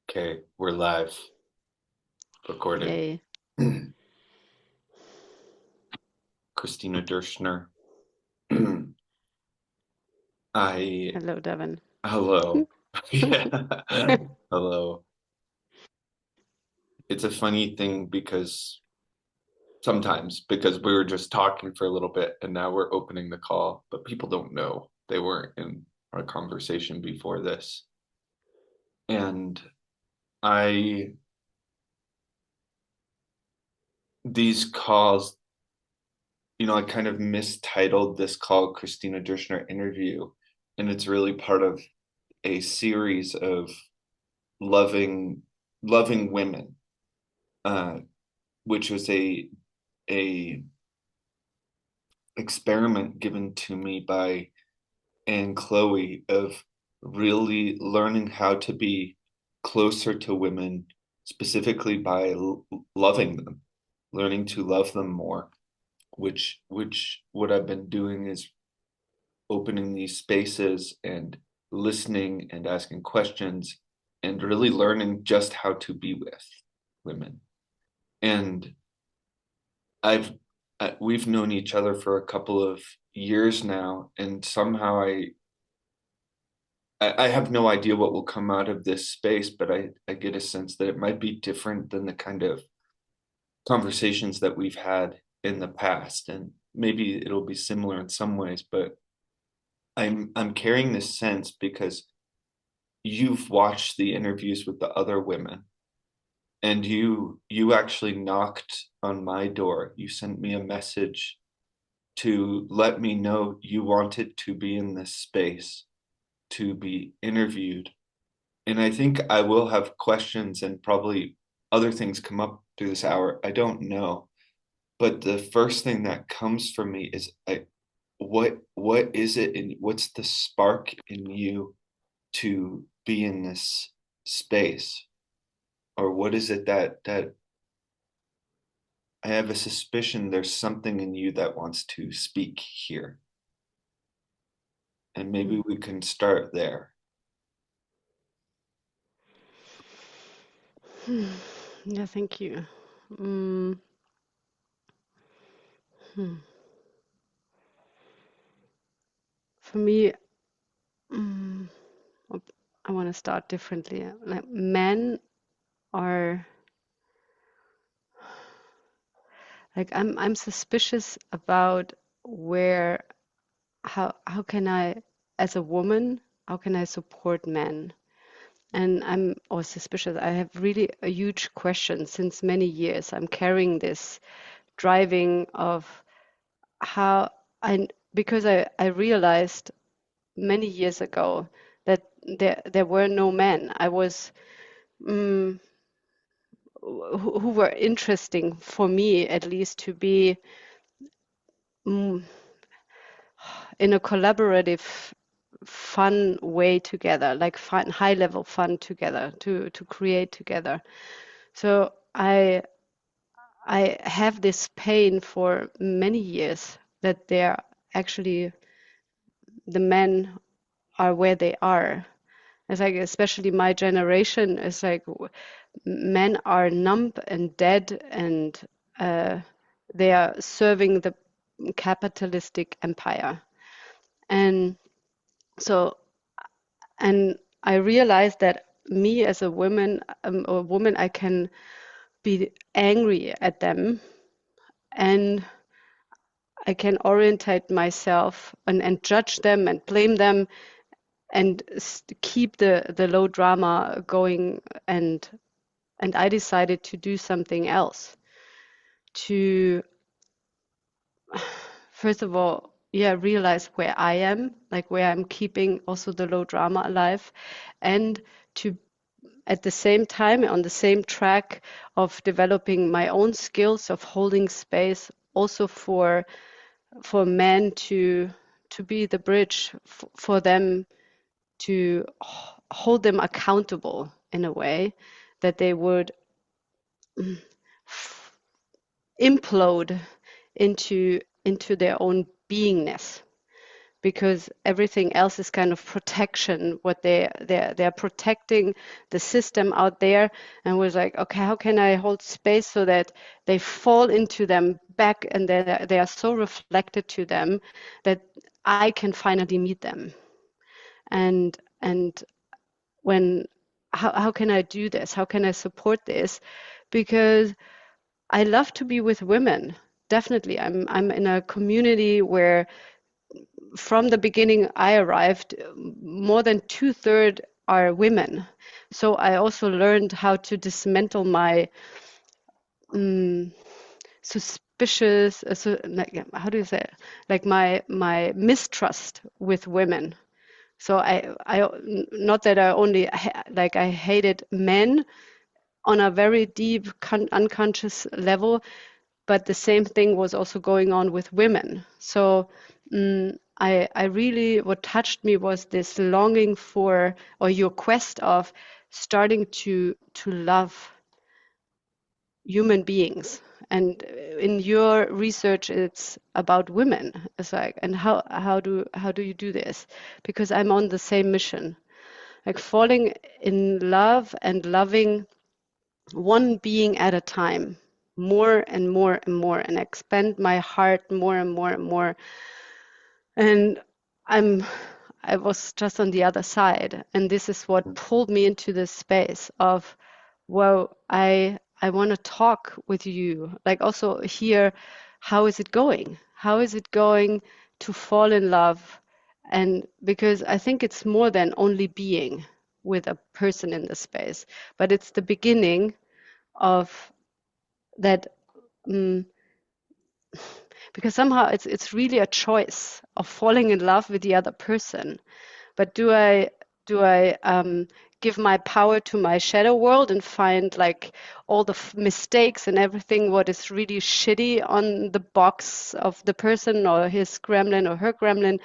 Okay, we're live, recording. Yay. Christina Dürschner. I, Hello, Devin. hello. Yeah, hello. It's a funny thing because sometimes, because we were just talking for a little bit and now we're opening the call, but people don't know they weren't in our conversation before this. And I, these calls, I kind of mistitled this call Christina Dürschner interview, and it's really part of a series of loving loving women, uh, which was a experiment given to me by Anne Chloe of really learning how to be closer to women, specifically by loving them, learning to love them more. Which what I've been doing is opening these spaces and listening and asking questions and really learning just how to be with women. And I've we've known each other for a couple of years now, and somehow I have no idea what will come out of this space, but I get a sense that it might be different than the kind of conversations that we've had in the past, and maybe it'll be similar in some ways, but I'm carrying this sense because you've watched the interviews with the other women, and you actually knocked on my door. You sent me a message to let me know you wanted to be in this space, to be interviewed. And I think I will have questions and probably other things come up through this hour. I don't know. But the first thing that comes from me is what is it and what's the spark in you to be in this space? Or what is it that I have a suspicion there's something in you that wants to speak here. And maybe we can start there. Yeah, thank you. Mm, hmm. For me, mm, I want to start differently. Like men are like I'm suspicious about where how can I, as a woman, how can I support men? And I'm always suspicious. I have really a huge question since many years. I'm carrying this driving of how I because I realized many years ago that there were no men. I was who were interesting for me at least to be in a collaborative fun way together, like fun, high level fun together to create together. So I have this pain for many years that they're actually the men are where they are. It's like, especially my generation, is like men are numb and dead, and uh, they are serving the capitalistic empire. And so, and I realized that me as a woman, I can be angry at them, and I can orientate myself and judge them and blame them and keep the low drama going, and I decided to do something else to first of all, yeah, realize where I am, like where I'm keeping also the low drama alive, and to at the same time on the same track of developing my own skills of holding space also for men to be the bridge for them to hold them accountable in a way that they would implode into their own beingness. because everything else is kind of protection. What they're protecting the system out there, and was like, okay, how can I hold space so that they fall into them back, and they are so reflected to them that I can finally meet them. And when how can I do this? How can I support this? Because I love to be with women. Definitely, I'm in a community where from the beginning I arrived, more than two-thirds are women. So I also learned how to dismantle my um, suspicious, like, how do you say it? Like my mistrust with women. So I not that I only like I hated men on a very deep unconscious level, but the same thing was also going on with women. So I really, what touched me was this longing for, or your quest of starting to love human beings. And in your research, it's about women. It's like, and how do you do this? Because I'm on the same mission, like falling in love and loving one being at a time, more and more and more, and expand my heart more and more and more. And I'm I was just on the other side, and this is what pulled me into this space of, well, I want to talk with you, like also hear how is it going? How is it going to fall in love? And because I think it's more than only being with a person in the space, but it's the beginning of that, um, because somehow it's really a choice of falling in love with the other person. But do I give my power to my shadow world and find like all the mistakes and everything what is really shitty on the box of the person or his gremlin or her gremlin,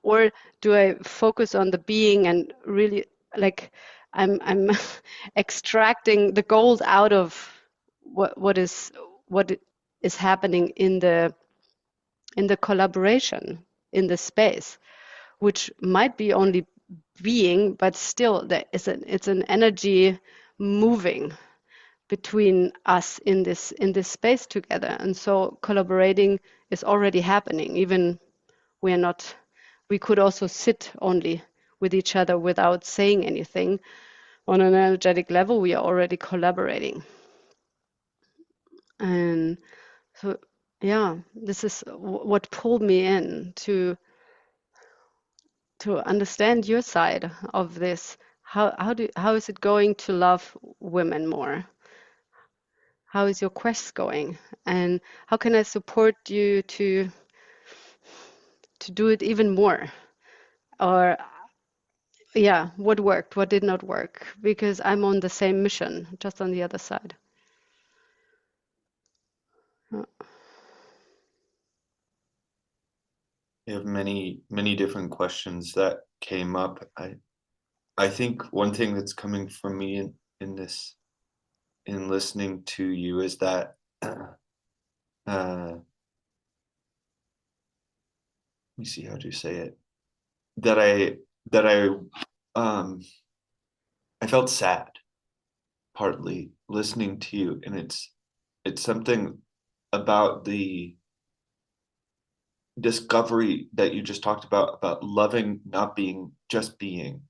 or do I focus on the being and really like I'm extracting the gold out of what is happening in the collaboration in the space, which might be only being, but still there is it's an energy moving between us in this space together. And so collaborating is already happening. Even we're not, we could also sit only with each other without saying anything. On an energetic level, we are already collaborating. And so, yeah, this is what pulled me in to understand your side of this. How is it going to love women more? How is your quest going? And how can I support you to do it even more? Or yeah, what worked, what did not work? Because I'm on the same mission, just on the other side. You have many different questions that came up. I think one thing that's coming from me in this in listening to you is that let me see how to say it. That um I felt sad partly listening to you, and it's something about the discovery that you just talked about loving not being just being,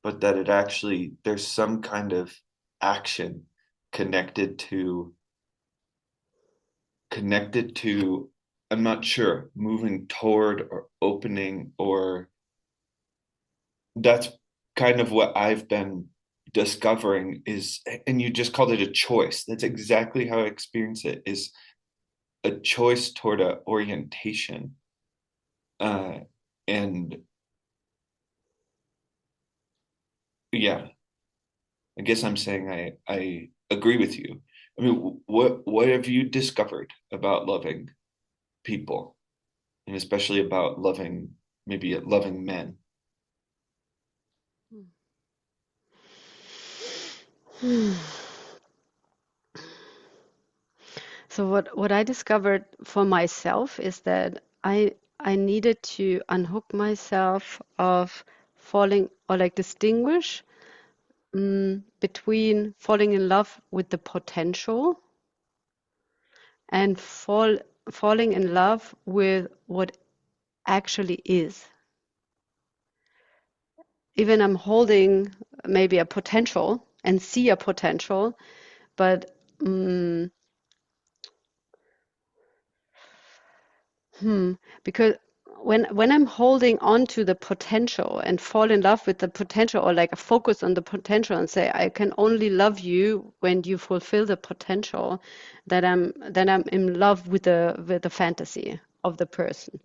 but that it actually there's some kind of action connected to connected to I'm not sure, moving toward or opening, or that's kind of what I've been discovering is, and you just called it a choice. That's exactly how I experience it, is a choice toward a orientation. Uh, and yeah, I guess I'm saying I agree with you. I mean, what have you discovered about loving people, and especially about loving maybe loving men? So what I discovered for myself is that I needed to unhook myself of falling or like distinguish between falling in love with the potential and falling in love with what actually is. Even I'm holding maybe a potential and see a potential, but mm, because when I'm holding on to the potential and fall in love with the potential or like a focus on the potential and say I can only love you when you fulfill the potential, then I'm in love with the fantasy of the person,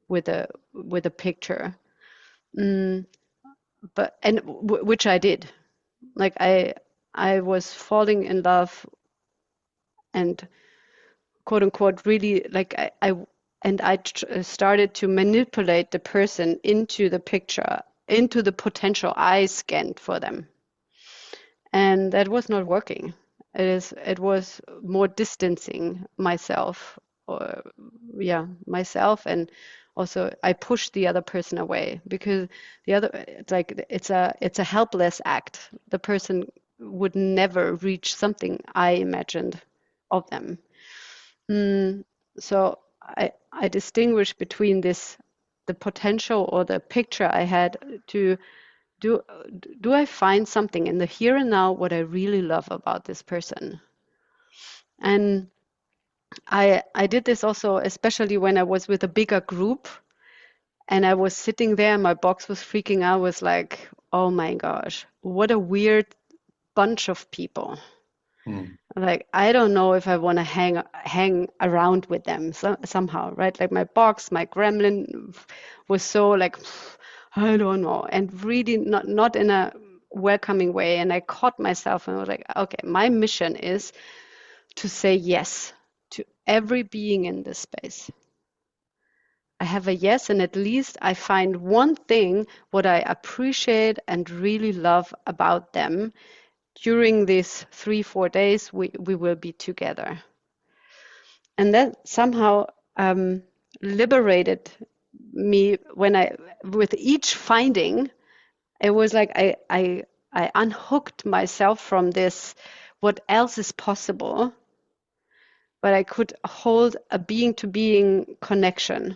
with the picture. Mm, but and which I did. Like I was falling in love and quote unquote really like I started to manipulate the person into the picture, into the potential I scanned for them, and that was not working. It was more distancing myself, or yeah, myself, and also I pushed the other person away because the other it's like it's a helpless act. The person would never reach something I imagined of them. Mm, so I distinguish between the potential or the picture I had to do do I find something in the here and now what I really love about this person? And I did this also, especially when I was with a bigger group and I was sitting there and my box was freaking out, was like, oh my gosh, what a weird bunch of people. Mm. Like I don't know if I want to hang around with them somehow, right? Like my box, my gremlin was so like I don't know, and really not in a welcoming way. And I caught myself and I was like, okay, my mission is to say yes to every being in this space. I have a yes, and at least I find one thing what I appreciate and really love about them during these 3, 4 days we will be together. And that somehow liberated me when I, with each finding, it was like I unhooked myself from this, what else is possible, but I could hold a being to being connection.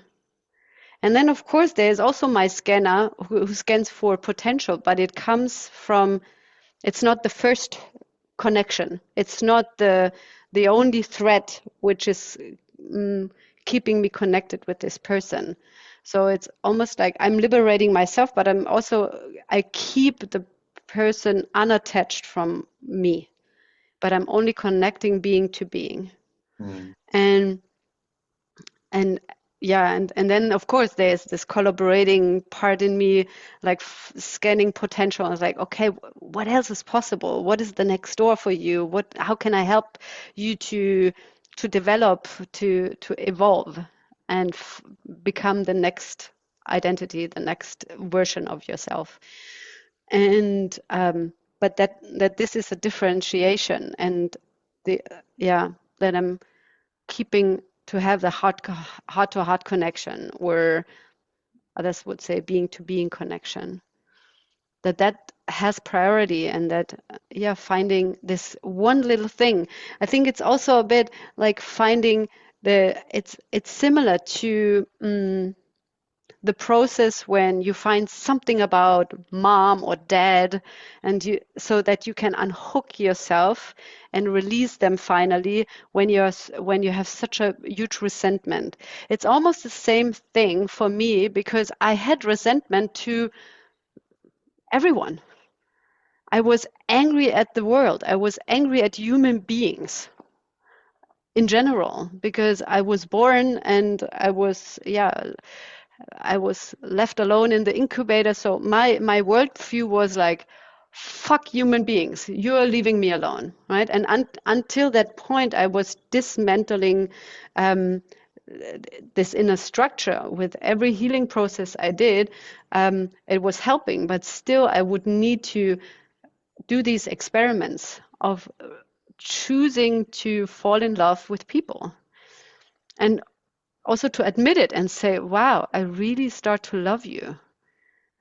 And then, of course, there's also my scanner who scans for potential, but it comes from, it's not the first connection. It's not the only thread which is keeping me connected with this person. So it's almost like I'm liberating myself, but I keep the person unattached from me, but I'm only connecting being to being. Mm. And and yeah, and then of course there's this collaborating part in me, like scanning potential. I was like, okay, what else is possible? What is the next door for you? How can I help you to develop, to evolve, and become the next identity, the next version of yourself? And but that this is a differentiation, and the yeah, that I'm keeping to have the heart to heart connection, or others would say being to being connection, that has priority, and that yeah, finding this one little thing. I think it's also a bit like finding it's similar to the process when you find something about mom or dad, and you, so that you can unhook yourself and release them finally when you have such a huge resentment. It's almost the same thing for me, because I had resentment to everyone. I was angry at the world. I was angry at human beings in general, because I was born and I was left alone in the incubator. So my worldview was like, fuck human beings, you are leaving me alone, right? And until that point, I was dismantling um, this inner structure. With every healing process I did, it was helping, but still I would need to do these experiments of choosing to fall in love with people. And also to admit it and say, wow, I really start to love you.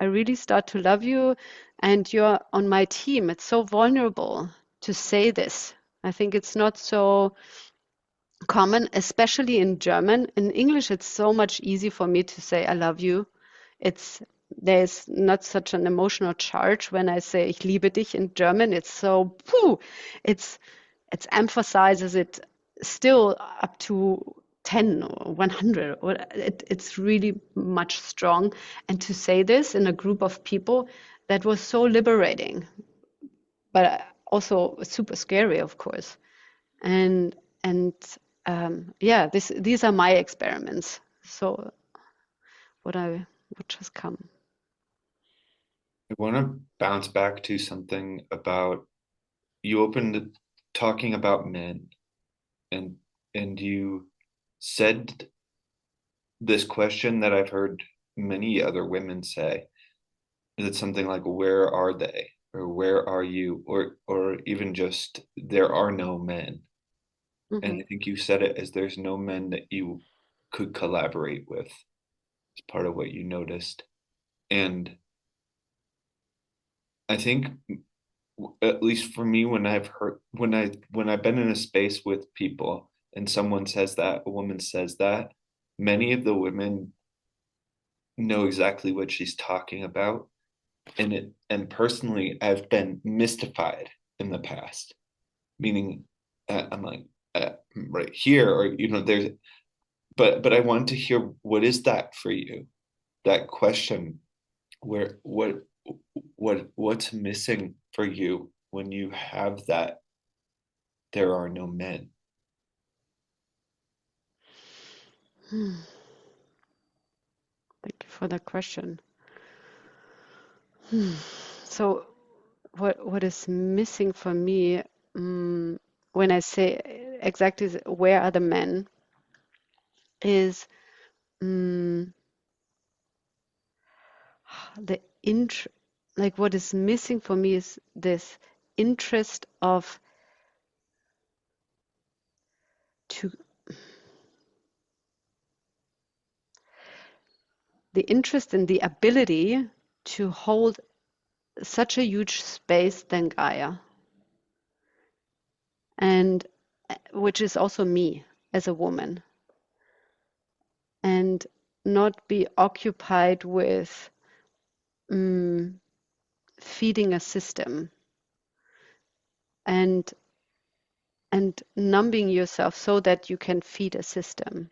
I really start to love you, and you're on my team. It's so vulnerable to say this. I think it's not so common, especially in German. In English, it's so much easy for me to say I love you. It's there's not such an emotional charge when I say ich liebe dich in German. It's so it's it emphasizes it still up to 10 or 100 or it's really much strong, and to say this in a group of people, that was so liberating, but also super scary, of course. And yeah, these are my experiments. So what I would just come. I want to bounce back to something about you opened talking about men and you said this question that I've heard many other women say. It's something like, where are they? Or where are you? Or even just there are no men. And Hmm. I think you said it as there's no men that you could collaborate with. It's part of what you noticed. And I think at least for me, when I've heard when I've been in a space with people and someone says that, a woman says that, many of the women know exactly what she's talking about. And personally, I've been mystified in the past, meaning I'm like right here, or there's but I want to hear, what is that for you? That question, where what's missing for you when you have that there are no men. Hmm. Thank you for the question. Hmm. So what is missing for me, when I say exactly where are the men, is um, the int like what is missing for me is this interest of to the interest in the ability to hold such a huge space than Gaia, and which is also me as a woman, and not be occupied with um, feeding a system and numbing yourself so that you can feed a system.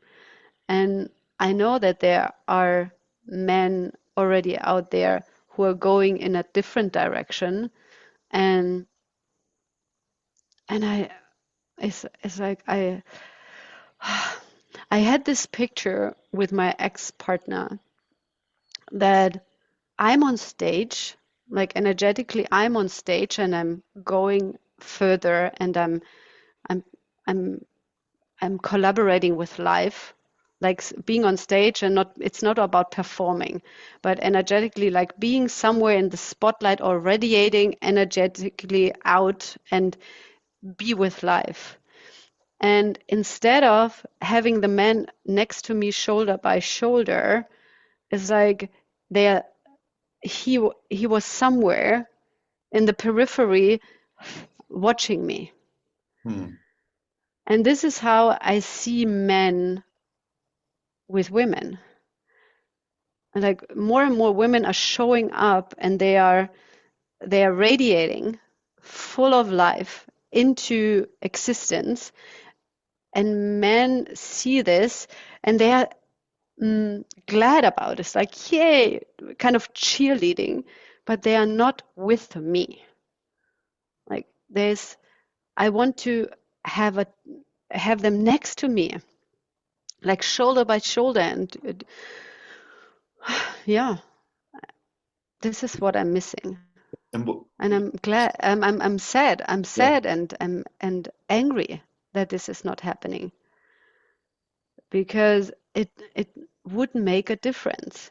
And I know that there are men already out there who are going in a different direction, and I it's like I had this picture with my ex-partner that I'm on stage, like energetically I'm on stage and I'm going further, and I'm I'm I'm collaborating with life, like being on stage, and not it's not about performing, but energetically like being somewhere in the spotlight or radiating energetically out and be with life. And instead of having the man next to me shoulder by shoulder, it's like there he was somewhere in the periphery watching me. Hmm. And this is how I see men with women. And like more and more women are showing up, and they are radiating full of life into existence, and men see this and they are glad about it. It's like, yay, kind of cheerleading, but they are not with me. Like I want to have a have them next to me, like shoulder by shoulder, and yeah, this is what I'm missing. And what, And I'm glad. I'm sad. I'm yeah. sad and angry that this is not happening, because it would make a difference.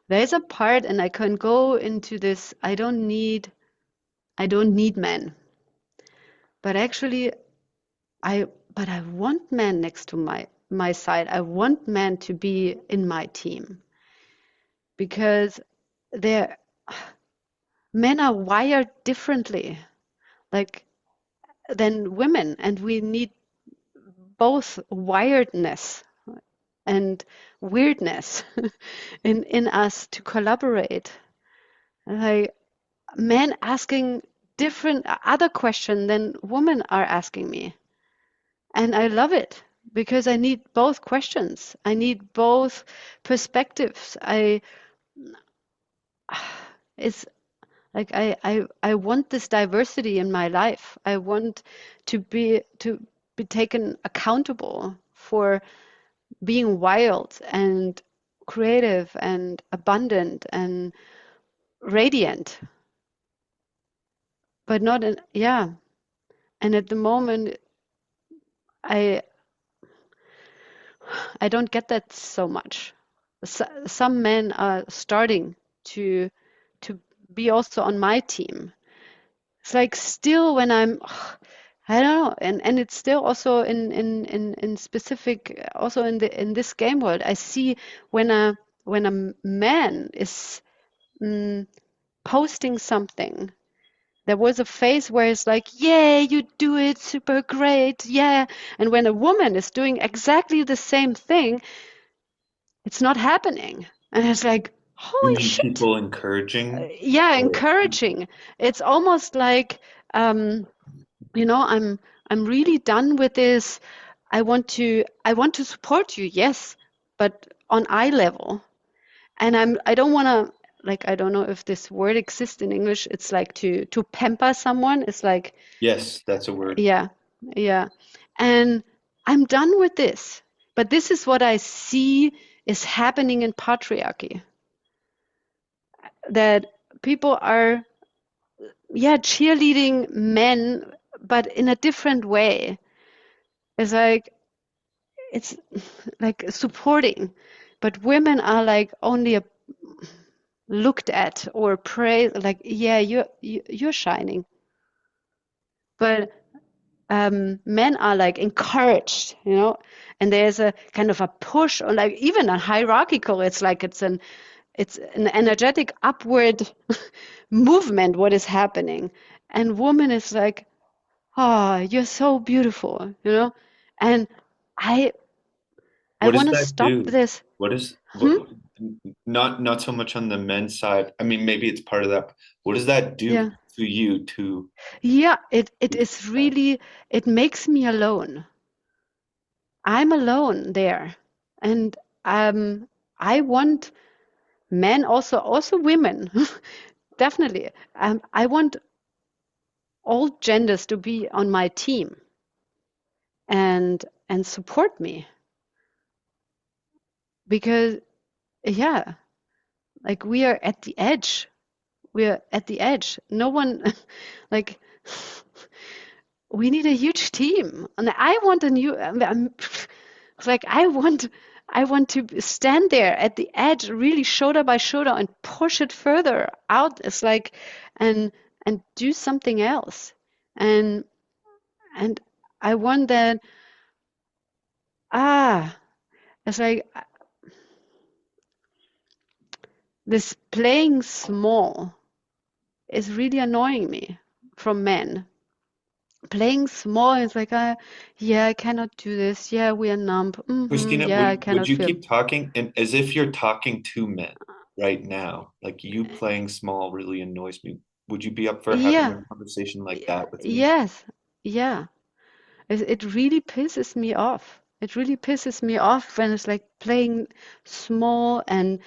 There is a part, and I can go into this. I don't need men, but actually, I but I want men next to my my side. I want men to be in my team because they're men are wired differently, like than women, and we need both wiredness and weirdness in us to collaborate. Like men asking different other question than women are asking me. And I love it because I need both questions. I need both perspectives. I it's like I want this diversity in my life. I want to be taken accountable for being wild and creative and abundant and radiant, but not in, yeah. And at the moment, I I don't get that so much. Some men are starting to to be also on my team. It's like still when I'm, I don't know, and it's still also in specific also in this game world. I see when a man is mm, posting something. There was a phase where it's like, yeah, you do it super great, yeah. And when a woman is doing exactly the same thing, it's not happening. And it's like, You holy mean shit. people encouraging? Yeah, Or encouraging. It's almost like, um, I'm really done with this. I want to support you, yes, but on eye level. And I don't want to, like, I don't know if this word exists in English. It's like to pamper someone. It's like, yes, that's a word. yeah, yeah. And I'm done with this. But this is what I see is happening in patriarchy, that people are, yeah, cheerleading men, but in a different way. It's like it's like supporting, but women are like only looked at or praised. Like, yeah, you're shining, but men are like encouraged, and there's a kind of a push or like even a hierarchical. It's like it's an energetic upward movement. What is happening, and woman is like, oh, you're so beautiful, and I I What does want to that stop do? this. What is Hmm? what not so much on the men's side. I mean, maybe it's part of that. What does that do Yeah. to you to Yeah, it is really, it makes me alone. I'm alone there. And I want men, also women, definitely. I want all genders to be on my team and support me because yeah, like we are at the edge. We're at the edge. No one like we need a huge team. And I want a new it's like I want to stand there at the edge, really shoulder by shoulder, and push it further out. It's like and and do something else. And and I want that ah it's like this playing small is really annoying me from men. Playing small is like yeah, I cannot do this. Yeah, we are numb. Christina, Yeah, I would cannot you feel. keep talking and as if you're talking to men right now? Like you playing small really annoys me. Would you be up for having Yeah, a conversation like that with me? yes, yeah. It really pisses me off. It really pisses me off when it's like playing small and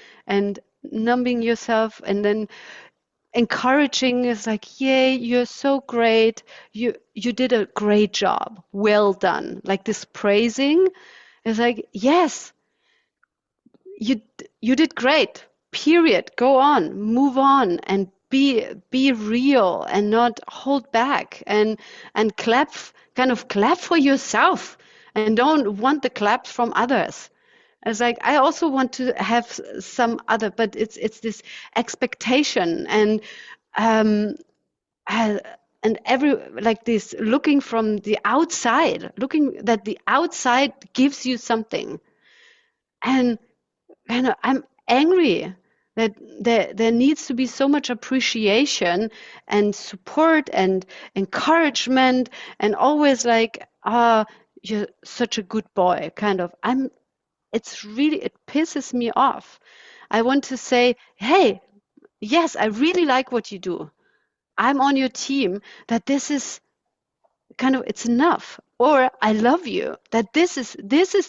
numbing yourself and then encouraging is like, yay, you're so great. You did a great job. Well done. Like this praising is like, yes, you you did great. Period. Go on, move on, and be real and not hold back and clap, kind of clap for yourself, and don't want the claps from others. It's like I also want to have some other, but it's this expectation um, uh, and every like this looking from the outside, looking that the outside gives you something. And I'm angry that there needs to be so much appreciation and support and encouragement and always like, you're such a good boy, kind of. It's really, it pisses me off. I want to say, hey, yes, I really like what you do. I'm on your team, that this is kind of, it's enough. Or I love you, that this is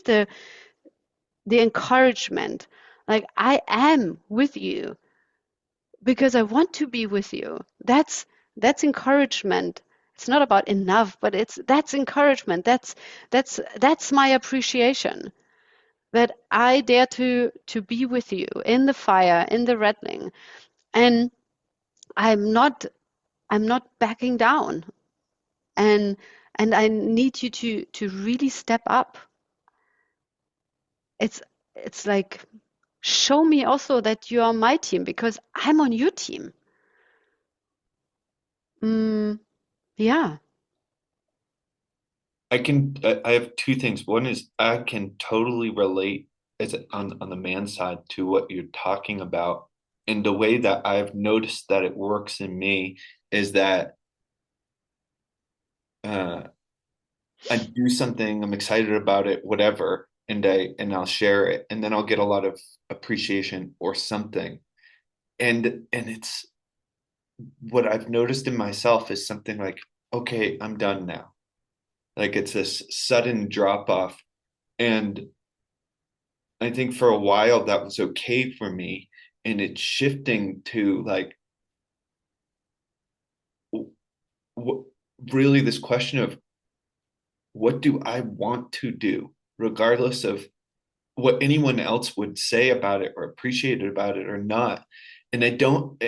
the encouragement. Like I am with you because I want to be with you. That's encouragement. It's not about enough, but that's encouragement. That's my appreciation. That I dare to be with you in the fire, in the rattling. And I'm not I'm not backing down. And I need you to really step up. It's it's like show me also that you are my team because I'm on your team. Mm, yeah. I have two things. One is I can totally relate as on the man side to what you're talking about. And the way that I've noticed that it works in me is that uh I do something, I'm excited about it, whatever, and I'll share it, and then I'll get a lot of appreciation or something. And it's what I've noticed in myself is something like, okay, I'm done now. Like it's this sudden drop off. And I think for a while that was okay for me. And it's shifting to like w- really this question of what do I want to do, regardless of what anyone else would say about it or appreciate it about it or not. And I don't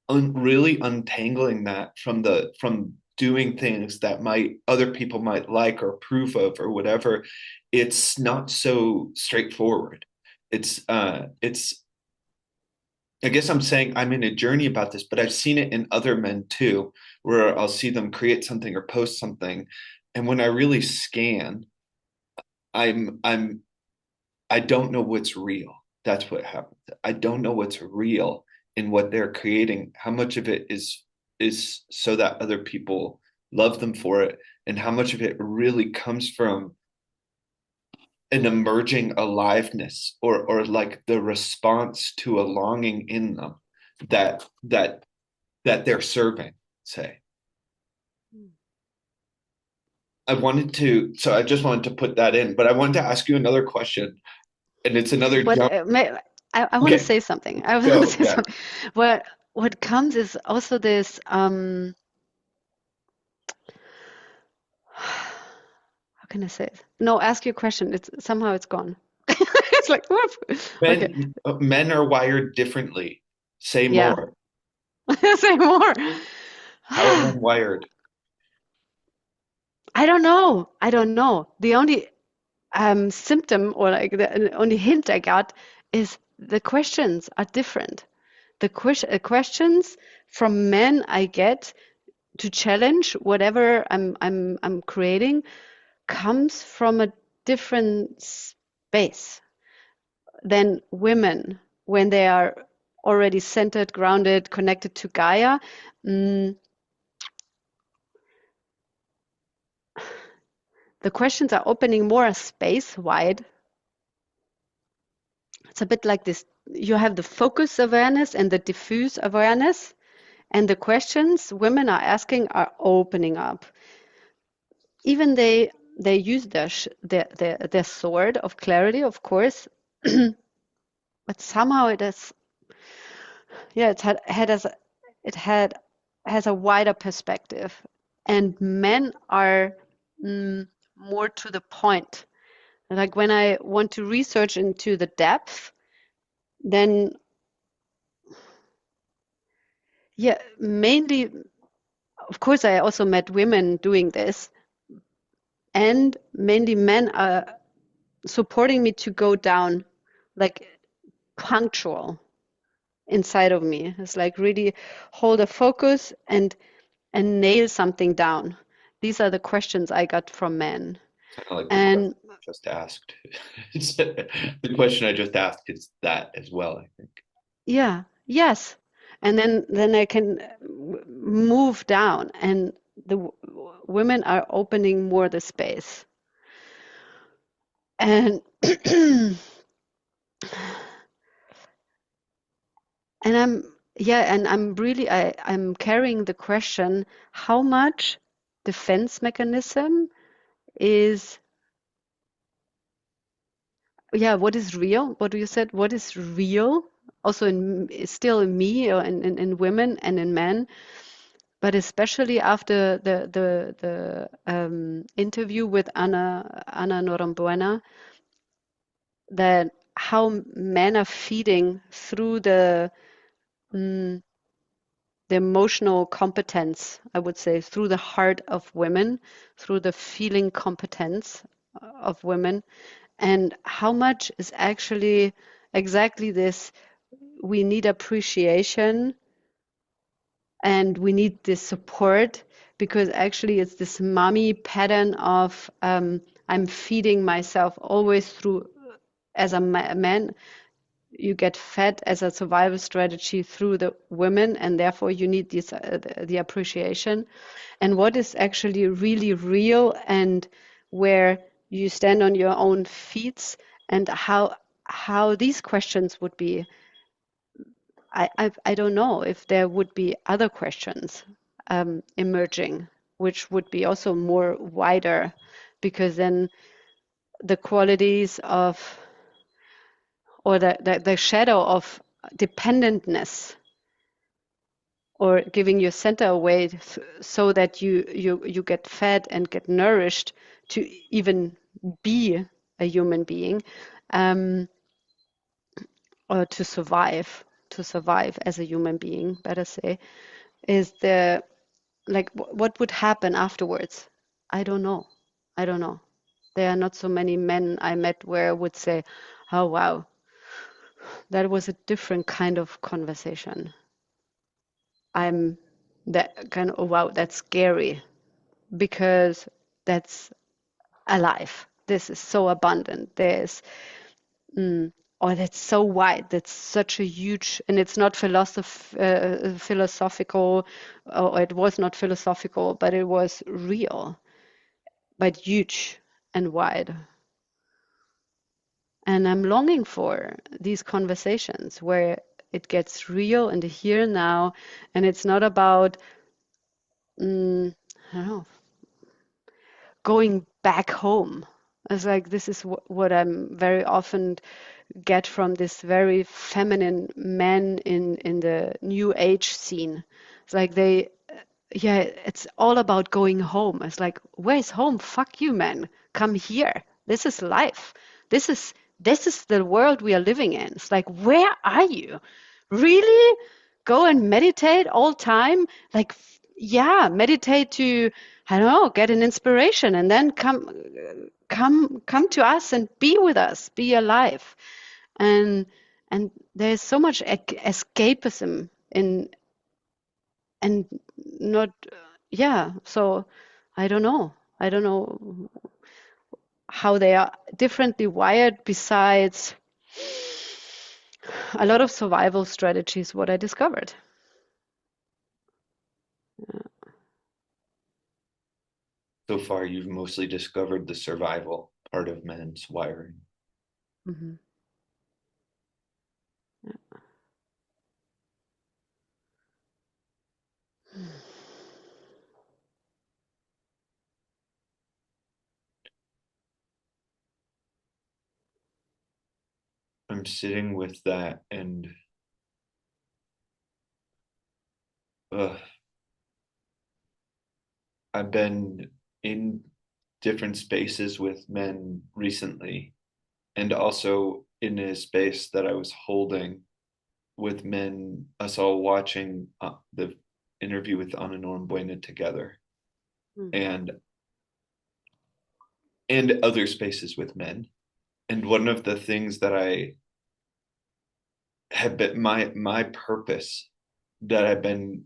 really untangling that from doing things that might other people might like or approve of or whatever. It's not so straightforward. It's I guess I'm saying I'm in a journey about this, but I've seen it in other men too, where I'll see them create something or post something. And when I really scan, I'm I don't know what's real. That's what happens. I don't know what's real in what they're creating. How much of it is so that other people love them for it, and how much of it really comes from an emerging aliveness or like the response to a longing in them that they're serving, say. So I just wanted to put that in, but I wanted to ask you another question, and it's another What jump. I want to Okay, say something. I want to go. say Yeah. something. What comes is also this how can I say it? No, ask your question. It's somehow it's gone. It's like whoop. Okay. Men are wired differently. Say Yeah. more. Say more. How are men wired? I don't know. I don't know. The only symptom or like the only hint I got is the questions are different. The questions from men I get to challenge whatever I'm creating comes from a different space than women when they are already centered, grounded, connected to Gaia. Mm, the questions are opening more a space wide. It's a bit like this. You have the focus awareness and the diffuse awareness, and the questions women are asking are opening up. Even they use their sword of clarity, of course, but somehow it is, yeah, it had has a wider perspective, and men are more to the point. Like when I want to research into the depth, then yeah, mainly, of course, I also met women doing this, and mainly men are supporting me to go down, like punctual inside of me. It's like really hold a focus and and nail something down. These are the questions I got from men. Kind of like the question And I just asked. The question I just asked is that as well, I think. yeah, yes. And then I can move down, and the women are opening more the space. And and I'm really I'm carrying the question, how much defense mechanism is, yeah, what is real? What you said, what is real? Also still in me or in women and in men, but especially after the interview with Ana Norambuena, that how men are feeding through mm, the emotional competence, I would say, through the heart of women, through the feeling competence of women, and how much is actually exactly this. We need appreciation and we need this support, because actually it's this mommy pattern of I'm feeding myself always through, as a man you get fed as a survival strategy through the women, and therefore you need this the appreciation. And what is actually really real, and where you stand on your own feet, and how these questions would be. I don't know if there would be other questions emerging, which would be also more wider, because then the qualities of, or the shadow of dependentness, or giving your center away so that you get fed and get nourished to even be a human being, um, or to survive as a human being, better say, is the, like, what would happen afterwards? I don't know. I don't know. There are not so many men I met where I would say, oh wow, that was a different kind of conversation. I'm that kind of, oh wow, that's scary, because that's alive. This is so abundant. There's, oh, that's so wide. That's such a huge, and it's not philosophical, or it was not philosophical, but it was real, but huge and wide. And I'm longing for these conversations where it gets real in the here and now, and it's not about, I don't know, going back home. It's like this is what I'm very often get from this very feminine men in the new age scene. It's like they, yeah, it's all about going home. It's like, where's home? Fuck you, man. Come here. This is life. This is this is the world we are living in. It's like, where are you? Really? Go and meditate all time? Like, yeah, meditate to, I don't know, get an inspiration, and then come to us and be with us, be alive. And there's so much escapism in, and not, yeah, so I don't know how they are differently wired, besides a lot of survival strategies, what I discovered. So far, you've mostly discovered the survival part of men's wiring. Hmm. I'm sitting with that, and uh, I've been in different spaces with men recently, and also in a space that I was holding with men, us all watching the interview with Ana Norm Buena together, and other spaces with men. And one of the things that I have been, my purpose that I've been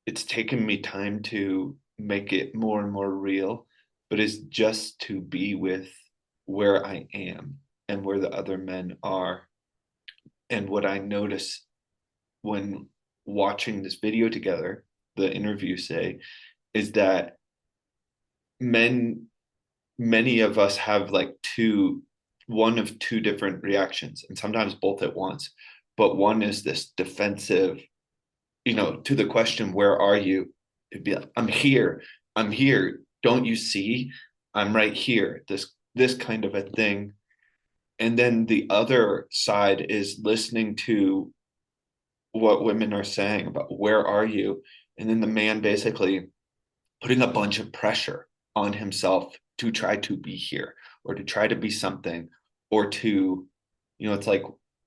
it's taken me time to make it more and more real, but it's just to be with where I am and where the other men are. And what I notice when watching this video together, the interview say, is that men, many of us have like one of two different reactions, and sometimes both at once. But one is this defensive, to the question, where are you? It'd be like, I'm here. I'm here. Don't you see? I'm right here. This kind of a thing. And then the other side is listening to what women are saying about where are you? And then the man basically putting a bunch of pressure on himself to try to be here or to try to be something or to, it's like,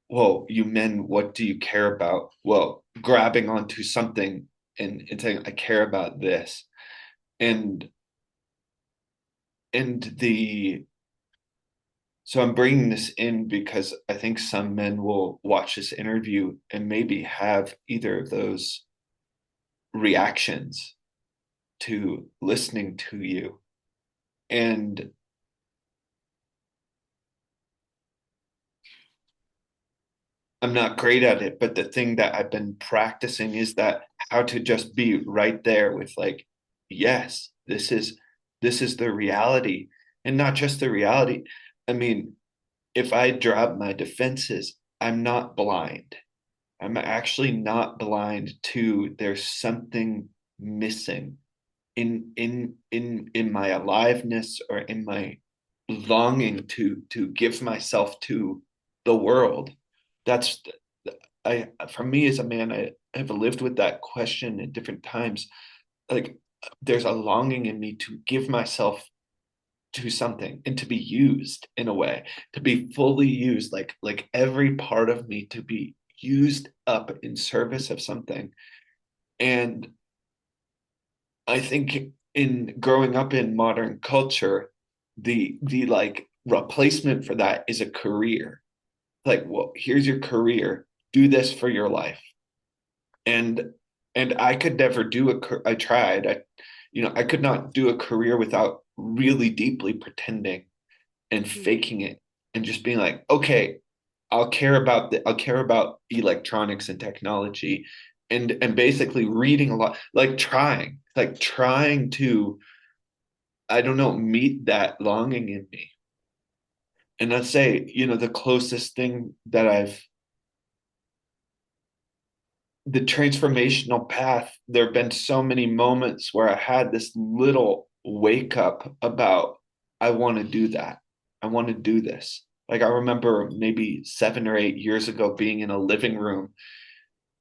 well, you men, what do you care about? Well, grabbing onto something and saying, I care about this. And, and so I'm bringing this in because I think some men will watch this interview and maybe have either of those reactions to listening to you. And I'm not great at it, but the thing that I've been practicing is that how to just be right there with like, yes, this is the reality, and not just the reality. I mean, if I drop my defenses, I'm not blind. I'm actually not blind to there's something missing in my aliveness or in my longing to give myself to the world. That's I for me as a man, I have lived with that question at different times. Like there's a longing in me to give myself to something and to be used in a way, to be fully used, like every part of me to be used up in service of something. And I think in growing up in modern culture, the like replacement for that is a career. Like, well, here's your career. Do this for your life. And I could never do I tried. I could not do a career without really deeply pretending and Mm. faking it and just being like, okay, I'll care about electronics and technology and basically reading a lot, like trying to, I don't know, meet that longing in me. And I'd say, the closest thing that the transformational path, there have been so many moments where I had this little wake up about, I want to do that. I want to do this. Like I remember maybe 7 or 8 years ago being in a living room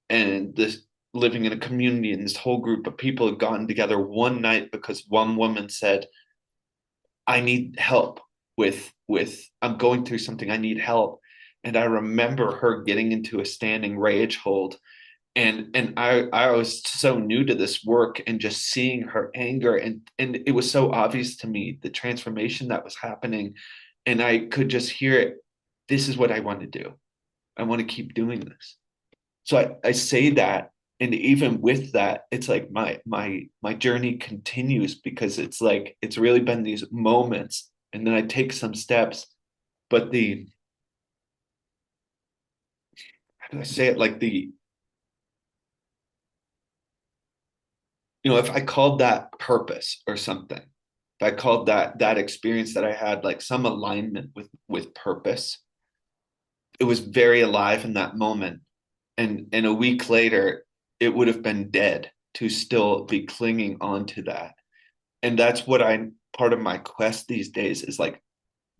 and this living in a community, and this whole group of people had gotten together one night because one woman said, I need help with I'm going through something, I need help. And I remember her getting into a standing rage hold, and I was so new to this work and just seeing her anger, and it was so obvious to me the transformation that was happening, and I could just hear it. This is what I want to do. I want to keep doing this. So I say that, and even with that, it's like my journey continues because it's like it's really been these moments, and then I take some steps. But how do I say it? Like if I called that purpose or something, if I called that experience that I had like some alignment with purpose, it was very alive in that moment. And a week later, it would have been dead to still be clinging on to that. And that's what I part of my quest these days is like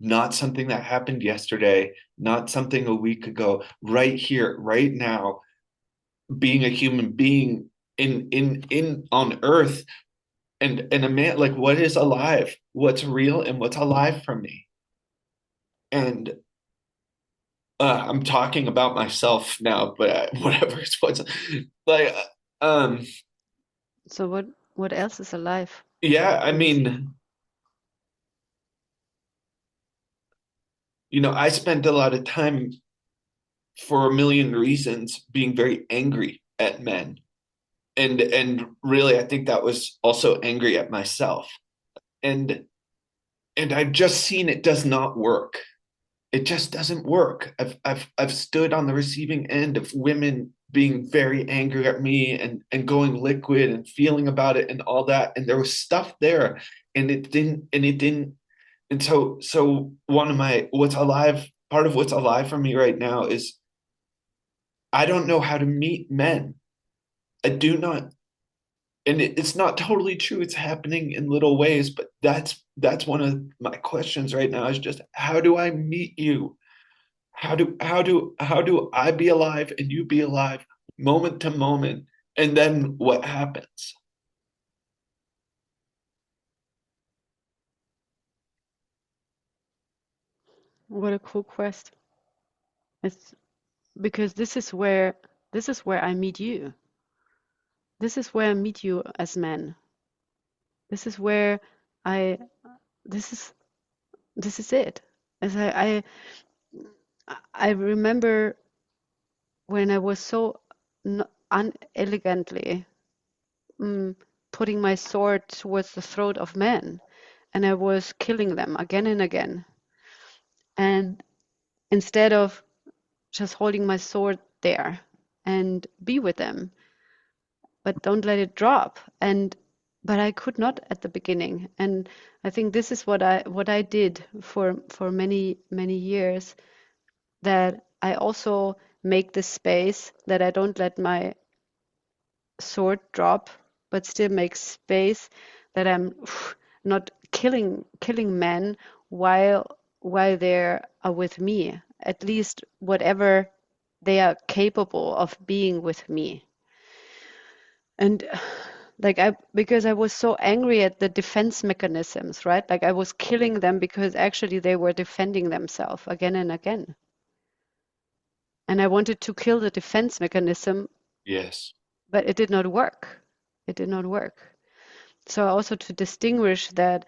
not something that happened yesterday, not something a week ago, right here, right now, being a human being in on earth, and a man, like what is alive, what's real and what's alive for me. And I'm talking about myself now, but whatever it's what's like um So what else is alive? yeah, I It's mean, I spent a lot of time for a million reasons being very angry at men, and really I think that was also angry at myself. And I've just seen it does not work. It just doesn't work. I've stood on the receiving end of women being very angry at me and going liquid and feeling about it and all that. And there was stuff there, and it didn't. And so one of my what's alive, part of what's alive for me right now is I don't know how to meet men. I do not, and it's not totally true. It's happening in little ways, but that's one of my questions right now is just how do I meet you? How do I be alive and you be alive moment to moment? And then what happens? What a cool quest. It's because this is where I meet you. This is where I meet you as men. This is where I this is this is it. As I remember when I was so unelegantly mm, putting my sword towards the throat of men, and I was killing them again and again. And instead of just holding my sword there and be with them, but don't let it drop. And but I could not at the beginning. And I think this is what I did for many years, that I also make this space that I don't let my sword drop, but still make space that I'm not killing men while they are with me, at least whatever they are capable of being with me. And like I because I was so angry at the defense mechanisms, right? Like I was killing them because actually they were defending themselves again and again. And I wanted to kill the defense mechanism, Yes. but it did not work. It did not work. So also to distinguish that,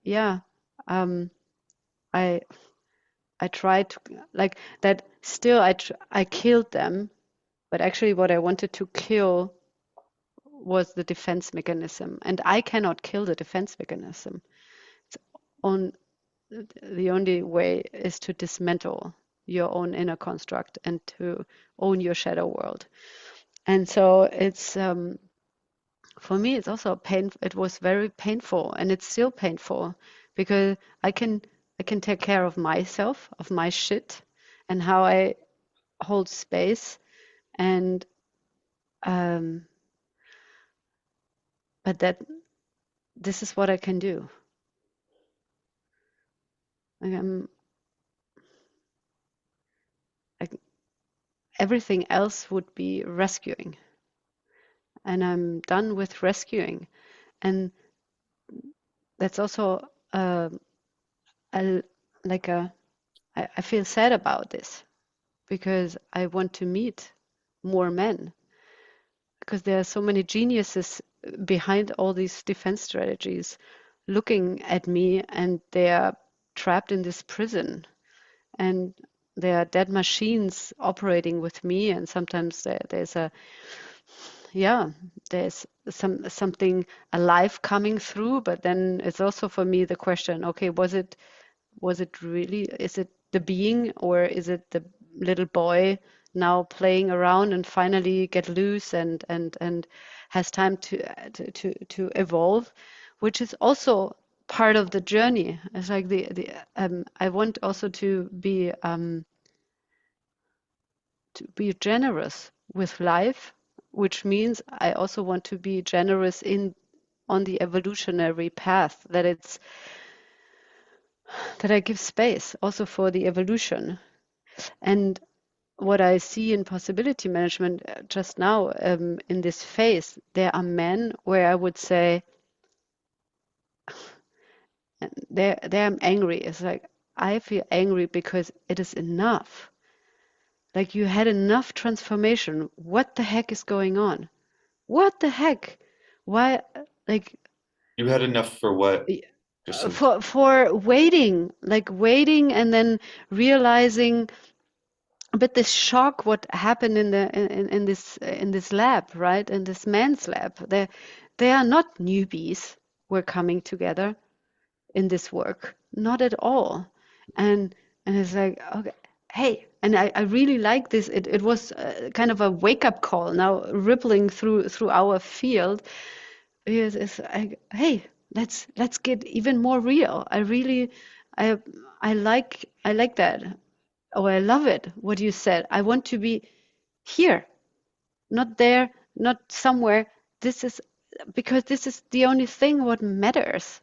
yeah, um, I I tried to like that. Still, I killed them, but actually, what I wanted to kill was the defense mechanism, and I cannot kill the defense mechanism. It's on the only way is to dismantle your own inner construct and to own your shadow world. And so it's for me, it's also pain. It was very painful, and it's still painful because I can take care of myself, of my shit, and how I hold space. And um, but that this is what I can do. Like like everything else would be rescuing, and I'm done with rescuing. And that's also a like a I feel sad about this because I want to meet more men because there are so many geniuses behind all these defense strategies looking at me, and they are trapped in this prison, and there are dead machines operating with me, and sometimes there's a yeah, there's something alive coming through, but then it's also for me the question, okay, was it really, is it the being or is it the little boy now playing around and finally get loose and has time to evolve, which is also part of the journey. It's like the I want also to be generous with life, which means I also want to be generous in on the evolutionary path, that I give space also for the evolution. And what I see in possibility management just now, in this phase, there are men where I would say there I'm angry. It's like I feel angry because it is enough. Like you had enough transformation. What the heck is going on? What the heck? Why? Like You had enough for what? Just so for waiting, like waiting, and then realizing but this shock, what happened in the in this lab, right? In this man's lab, they are not newbies. We're coming together in this work, not at all. And it's like, okay, hey, and I really like this. It was kind of a wake up call now rippling through our field. It's like, hey, let's get even more real. I I like that. Oh, I love it, what you said. I want to be here, not there, not somewhere. This is because this is the only thing what matters.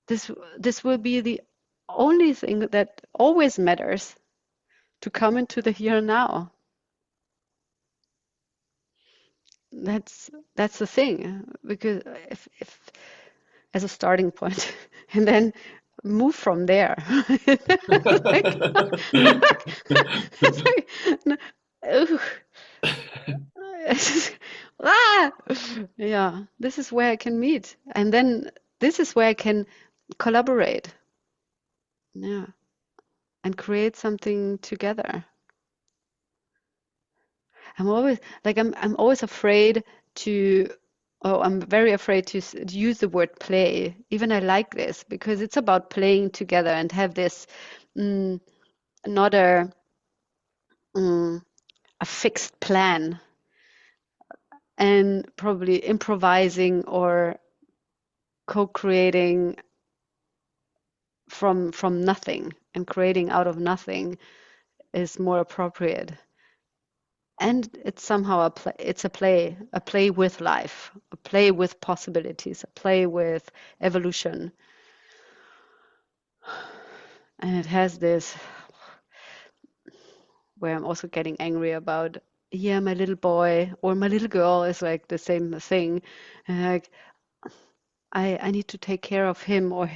This this will be the only thing that always matters, to come into the here and now. That's the thing. Because if as a starting point, and then move from there. It's like, it's like, ugh. Ah! Yeah, this is where I can meet. And then this is where I can collaborate. Yeah, and create something together. I'm always afraid to, oh, I'm very afraid to use the word play. Even I like this because it's about playing together and have this mm, not mm, a fixed plan, and probably improvising or co-creating from nothing and creating out of nothing is more appropriate. And it's somehow a play with life, a play with possibilities, a play with evolution. And it has this where I'm also getting angry about, yeah, my little boy or my little girl is like the same thing. And like, I need to take care of him or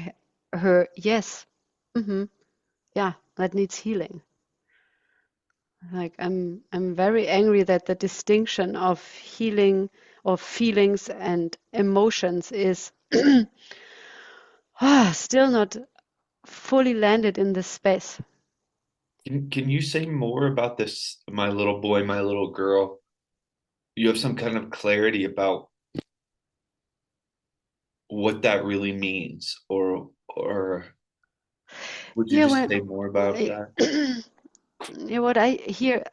her. Yes. Hmm. Yeah, that needs healing. Like I'm very angry that the distinction of healing of feelings and emotions is still not fully landed in this space. Can you say more about this, my little boy, my little girl? You have some kind of clarity about what that really means, or would you Yeah, just when say more about that? yeah, what I hear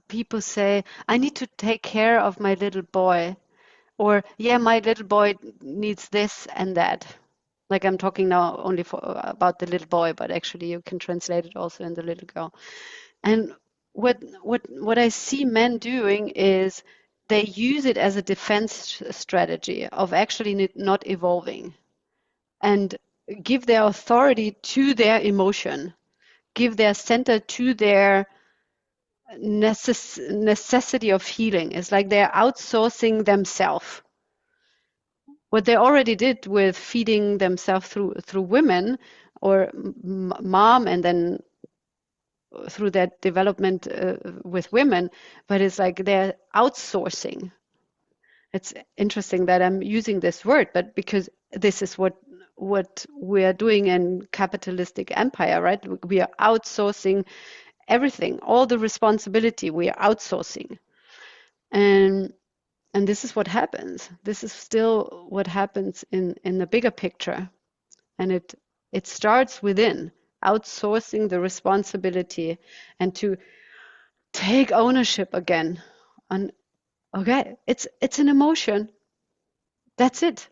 people say, I need to take care of my little boy, or yeah, my little boy needs this and that. Like I'm talking now only for about the little boy, but actually you can translate it also in the little girl. And what I see men doing is they use it as a defense strategy of actually not evolving, and give their authority to their emotion, give their center to their necessity of healing. It's like they're outsourcing themselves. What they already did with feeding themselves through women or mom, and then through that development with women, but it's like they're outsourcing. It's interesting that I'm using this word, but because this is what we are doing in capitalistic empire, right? We are outsourcing everything, all the responsibility we are outsourcing. And and this is what happens. This is still what happens in the bigger picture. And it starts within, outsourcing the responsibility and to take ownership again. And okay, it's an emotion. That's it.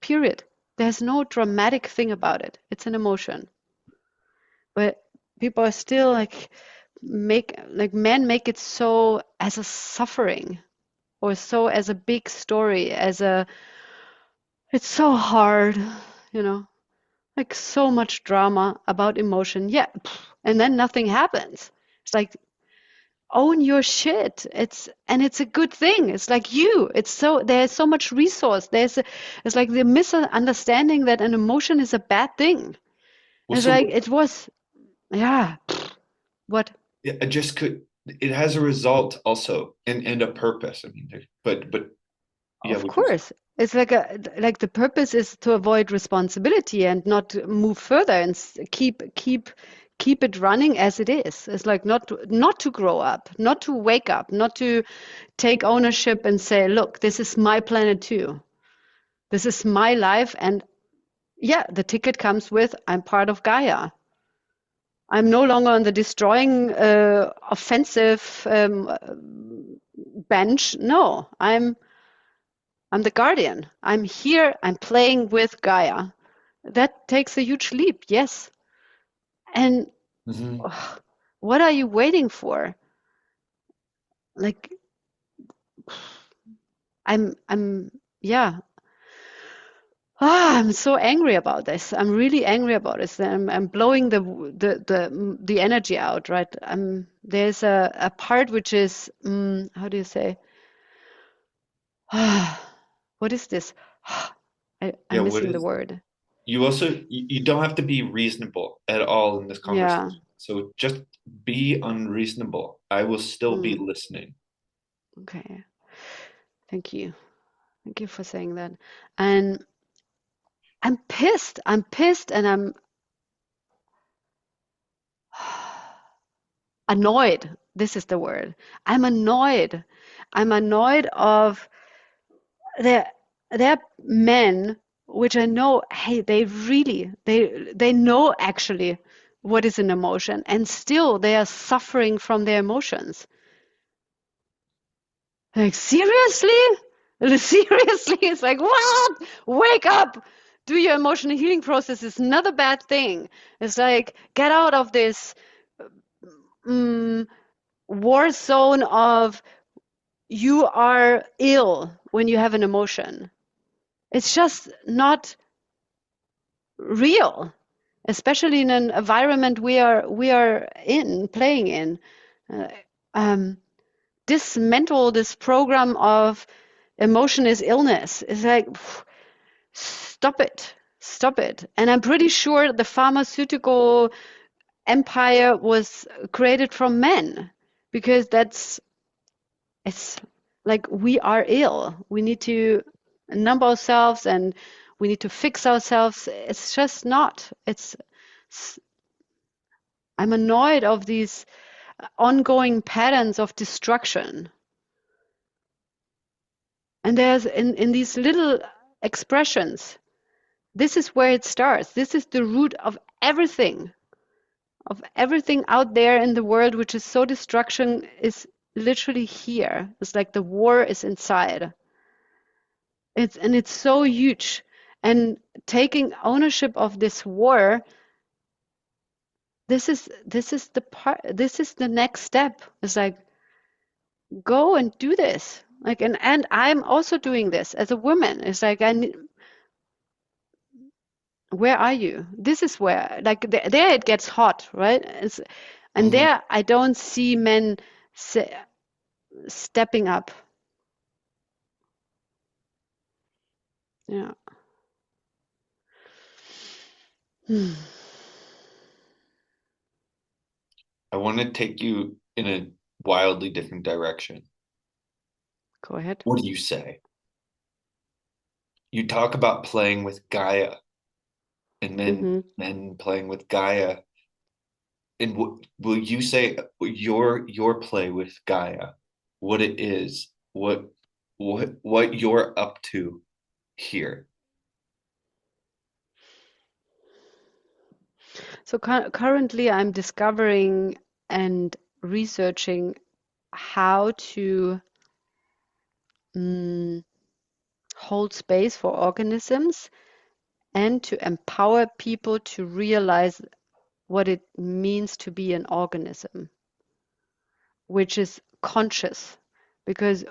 Period. There's no dramatic thing about it. It's an emotion. But people are still like men make it so as a suffering, or so as a big story, as a it's so hard, you know, like so much drama about emotion. Yeah, and then nothing happens. It's like own your shit. It's a good thing. It's like it's so there's so much resource. It's like the misunderstanding that an emotion is a bad thing. Well, It's so like it was, yeah, what? yeah, it just could. It has a result also, and a purpose. I mean, but yeah, Of would you? course. It's like the purpose is to avoid responsibility and not move further and keep keep it running as it is. It's like not to grow up, not to wake up, not to take ownership and say, look, this is my planet too. This is my life. And yeah, the ticket comes with I'm part of Gaia. I'm no longer on the destroying, offensive bench. No, I'm the guardian. I'm here. I'm playing with Gaia. That takes a huge leap, yes. And Hmm. what are you waiting for? Like yeah. I'm so angry about this. I'm really angry about this. I'm blowing the energy out, right? There's a part which is how do you say? What is this? Yeah, I'm what missing the is word. you also you don't have to be reasonable at all in this Yeah. conversation. So just be unreasonable. I will still be Mm, listening. okay. Thank you. Thank you for saying that. And I'm pissed. I'm pissed and I'm annoyed. This is the word. I'm annoyed. I'm annoyed of there there are men which I know, hey, they know actually what is an emotion, and still they are suffering from their emotions. Like, seriously? Seriously? It's like, what? Wake up! Do your emotional healing process is not a bad thing. It's like, get out of this mm, war zone of you are ill when you have an emotion. It's just not real, especially in an environment we are in playing in. Uh, um, dismantle this program of emotion is illness. It's like stop it. And I'm pretty sure the pharmaceutical empire was created from men because it's like we are ill. We need to numb ourselves and we need to fix ourselves. It's just not. I'm annoyed of these ongoing patterns of destruction. And there's in these little expressions, this is where it starts. This is the root of everything out there in the world, which is so destruction, is literally here. It's like the war is inside. It's so huge. And taking ownership of this war, this is the next step. It's like go and do this. Like and I'm also doing this as a woman. It's like where are you? This is where like there it gets hot, right? And Hmm. there I don't see men se stepping up. Yeah. Hmm. I want to take you in a wildly different direction. Go ahead. What do you say? You talk about playing with Gaia and Hmm. men playing with Gaia. And will you say your play with Gaia, what it is, what you're up to here? So currently I'm discovering and researching how to mm, hold space for organisms and to empower people to realize what it means to be an organism, which is conscious, because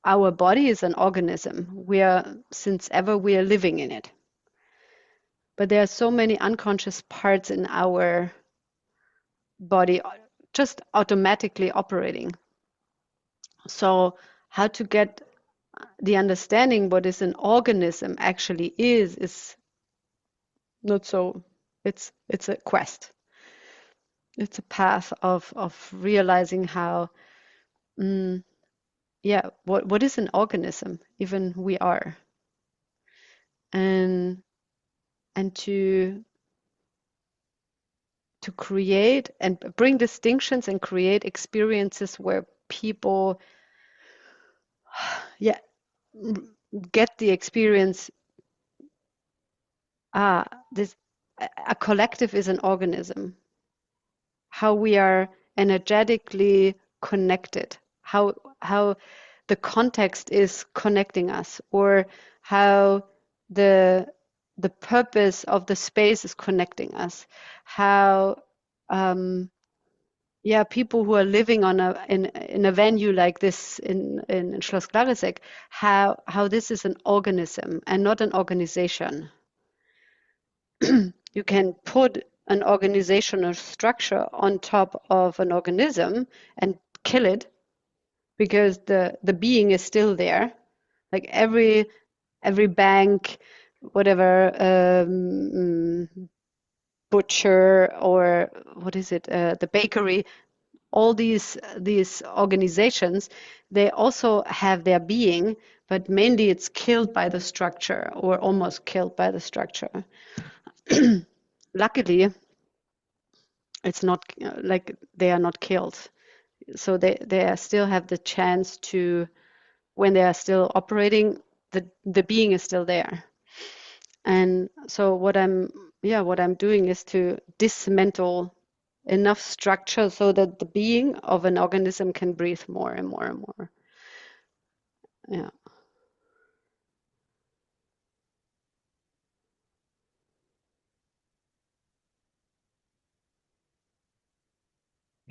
our body is an organism. Since ever, we are living in it. But there are so many unconscious parts in our body just automatically operating. So, how to get the understanding what is an organism actually is not so, it's a quest. It's a path of realizing how, mm, yeah, what is an organism? Even we are, and and to create and bring distinctions and create experiences where people, yeah, get the experience. Ah, this a collective is an organism. How we are energetically connected, how the context is connecting us, or how the the purpose of the space is connecting us, how um, yeah, people who are living on in a venue like this in Schloss Klarisek, how this is an organism and not an organization. You can put an organizational structure on top of an organism and kill it because the being is still there. Like every bank, whatever, butcher, or what is it, the bakery, all these organizations, they also have their being, but mainly it's killed by the structure or almost killed by the structure. Luckily, it's not like they are not killed. So they still have the chance to, when they are still operating, the being is still there. And so what I'm doing is to dismantle enough structure so that the being of an organism can breathe more and more and more. Yeah.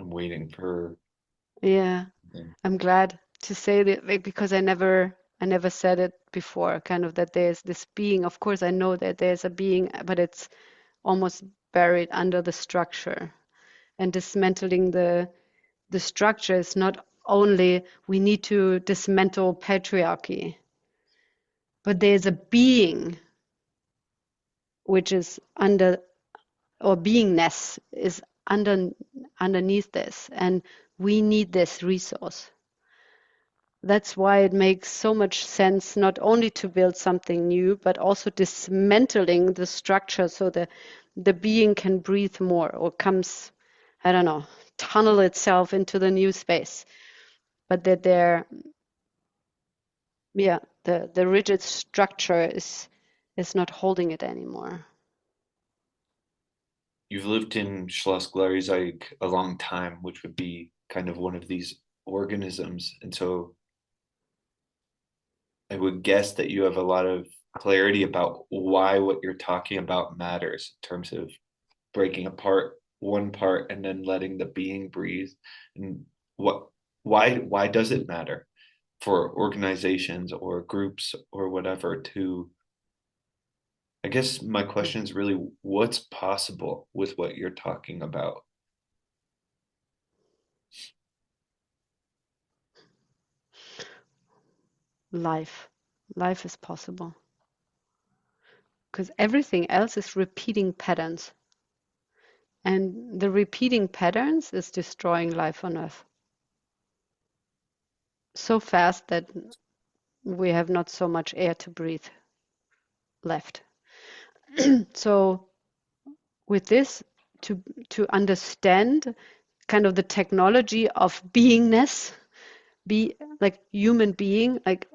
I'm waiting for Yeah. them. I'm glad to say that because I never said it before, kind of that there's this being. Of course, I know that there's a being, but it's almost buried under the structure. And dismantling the structure is not only we need to dismantle patriarchy, but there's a being which is under, or beingness is underneath this, and we need this resource. That's why it makes so much sense not only to build something new, but also dismantling the structure so the being can breathe more or comes, I don't know, tunnel itself into the new space. But that there, yeah, the rigid structure is not holding it anymore. You've lived in Schloss Glarisig a long time, which would be kind of one of these organisms. And so I would guess that you have a lot of clarity about why what you're talking about matters in terms of breaking apart one part and then letting the being breathe. And what why does it matter for organizations or groups or whatever to, I guess my question is really what's possible with what you're talking about? Life. Life is possible. Because everything else is repeating patterns. And the repeating patterns is destroying life on Earth so fast that we have not so much air to breathe left. So with this, to understand kind of the technology of beingness, be like human being, like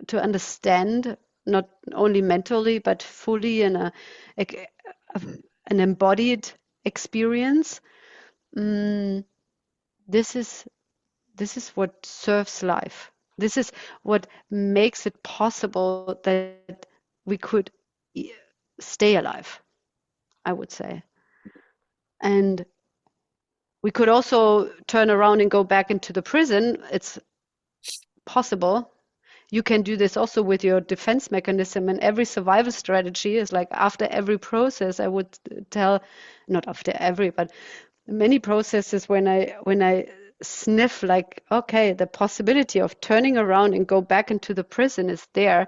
to understand not only mentally but fully in a an embodied experience. Mm, this is this is what serves life. This is what makes it possible that we could stay alive, I would say. And we could also turn around and go back into the prison. It's possible. You can do this also with your defense mechanism, and every survival strategy is like after every process, I would tell, not after every, but many processes when I sniff like, okay, the possibility of turning around and go back into the prison is there.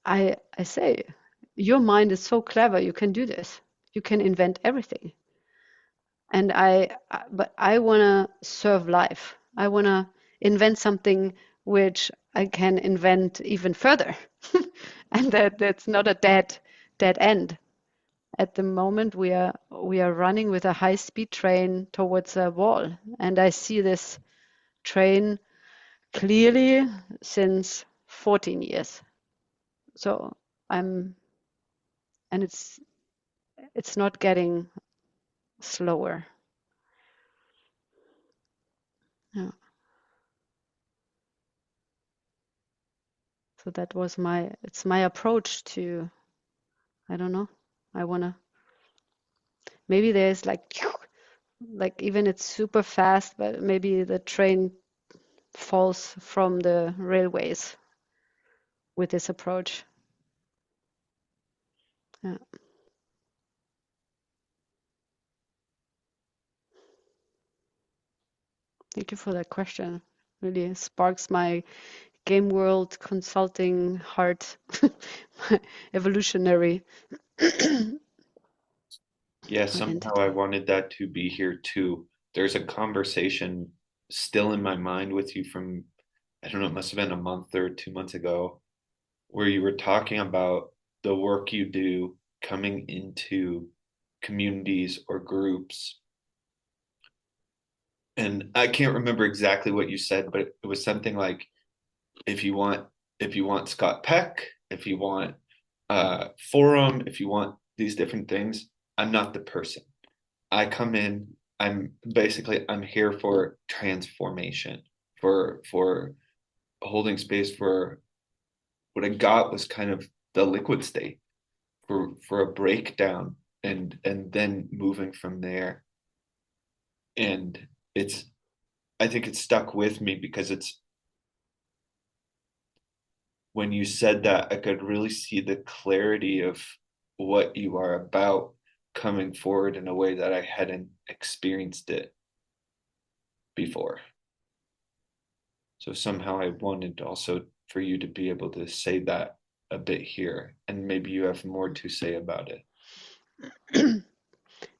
I say, your mind is so clever, you can do this. You can invent everything. And but I want to serve life. I want to invent something which I can invent even further, and that's not a dead end. at the moment we are running with a high-speed train towards a wall, and I see this train clearly since 14 years. So I'm, and it's not getting slower. Yeah. So that was it's my approach to, I don't know. I wanna, maybe there's like even it's super fast, but maybe the train falls from the railways with this approach. Yeah. Thank you for that question. Really sparks my game world consulting heart, my evolutionary Yeah, somehow I entity. wanted that to be here too. There's a conversation still in my mind with you from, I don't know, it must have been a month or 2 months ago, where you were talking about the work you do coming into communities or groups. And I can't remember exactly what you said, but it was something like if you want if you want Scott Peck, if you want Forum, if you want these different things, I'm not the person. I come in, I'm here for transformation, for holding space for what I got was kind of the liquid state for a breakdown and then moving from there. And it's I think it's stuck with me because it's when you said that I could really see the clarity of what you are about coming forward in a way that I hadn't experienced it before. So somehow I wanted also for you to be able to say that a bit here, and maybe you have more to say about it.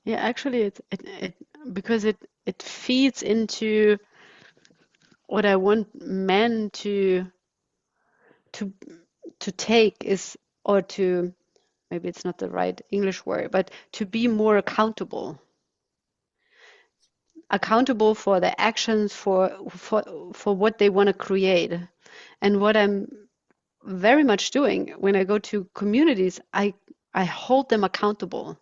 Yeah, actually, it because it feeds into what I want men to to take is, or to, maybe it's not the right English word, but to be more accountable for their actions, for what they want to create. And what I'm very much doing when I go to communities, I hold them accountable.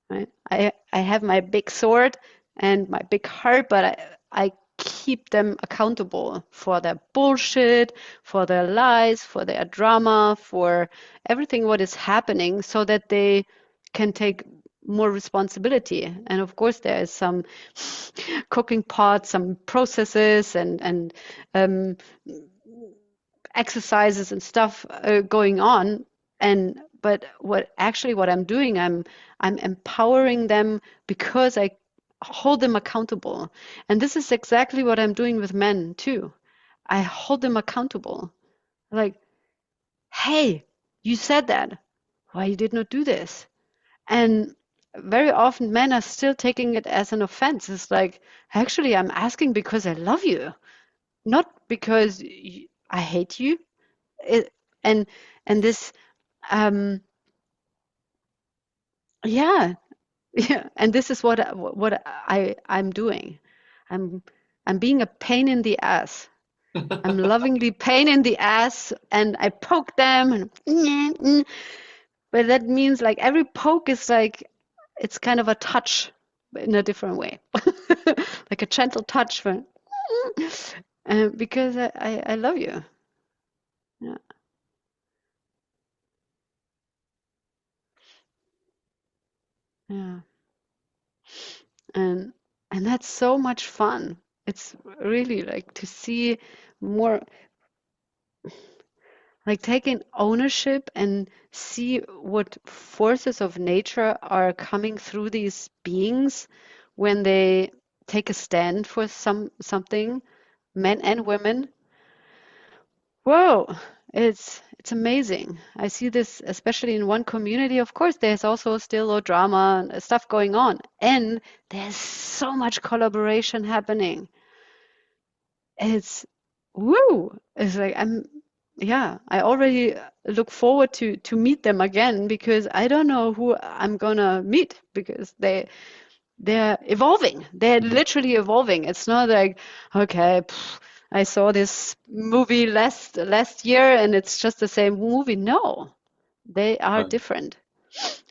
Right? I have my big sword and my big heart, but I keep them accountable for their bullshit, for their lies, for their drama, for everything what is happening, so that they can take more responsibility. And of course, there is some cooking pots, some processes, and um, exercises and stuff going on. And but what I'm doing, I'm empowering them because I hold them accountable. And this is exactly what I'm doing with men too. I hold them accountable. Like, hey, you said that. Why you did not do this? And very often men are still taking it as an offense. It's like, actually, I'm asking because I love you, not because I hate you. It, and and this yeah, yeah, and this is what I'm doing. I'm I'm being a pain in the ass. I'm lovingly pain in the ass, and I poke them, and but that means like every poke is like it's kind of a touch in a different way, like a gentle touch for because I love you. Yeah, yeah. and and that's so much fun. It's really like to see more, like taking ownership and see what forces of nature are coming through these beings when they take a stand for something, men and women. Whoa, it's amazing. I see this especially in one community. Of course, there's also still a drama and stuff going on, and there's so much collaboration happening. It's woo! It's like yeah, I already look forward to meet them again because I don't know who I'm gonna meet because they're evolving. They're Mhm. literally evolving. It's not like, okay, I saw this movie last year and it's just the same movie. No, they are Right. different.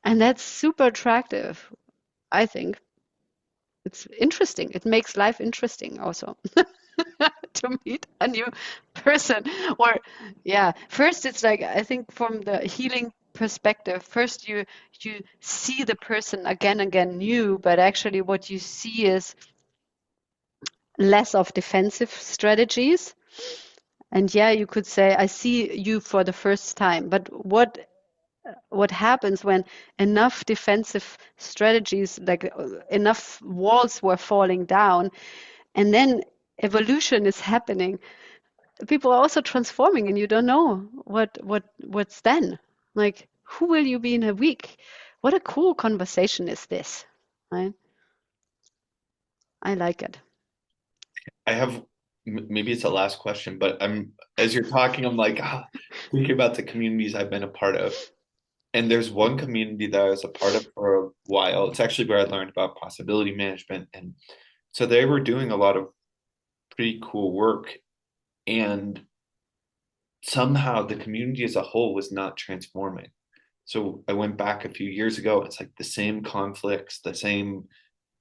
And that's super attractive, I think. It's interesting. It makes life interesting also to meet a new person. Or, yeah, first it's like, I think from the healing perspective, first you see the person again new, but actually what you see is less of defensive strategies. And yeah, you could say, I see you for the first time. But what happens when enough defensive strategies, like enough walls were falling down, and then evolution is happening? People are also transforming, and you don't know what's then. Like, who will you be in a week? What a cool conversation is this, right? I like it. I have maybe it's the last question, but I'm as you're talking, I'm like thinking about the communities I've been a part of. And there's one community that I was a part of for a while. It's actually where I learned about possibility management. And so they were doing a lot of pretty cool work. And somehow the community as a whole was not transforming. So I went back a few years ago. It's like the same conflicts,